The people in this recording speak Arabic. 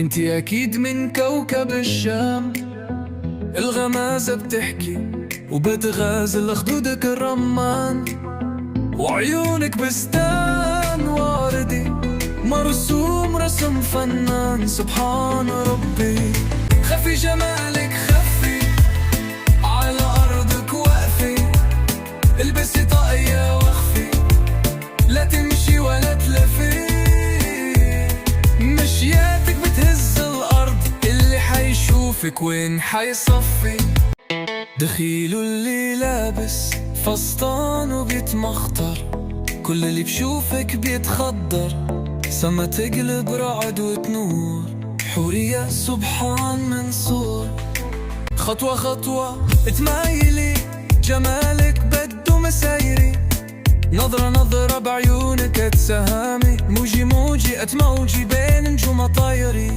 انتي اكيد من كوكب الشام. الغمازة بتحكي وبتغازل خدودك الرمان، وعيونك بستان وردي مرسوم رسم فنان. سبحان ربي خفي جمالك خفي على أرضك وقفي، البسي طاقية واخفي لا تمشي ولا تلفي. مشياتك بتهز الأرض، اللي حيشوفك وين حيصفي. دخيله اللي لابس فستان وبيتمخطر، كل اللي بشوفك بيتخدر. سما تقلب رعد وتنور، حورية سبحان منصور. خطوة خطوة تمايلي، جمالك بده مسايري. نظرة نظرة بعيونك تسهامي، موجي موجي أتموجي بين نجوم طايري.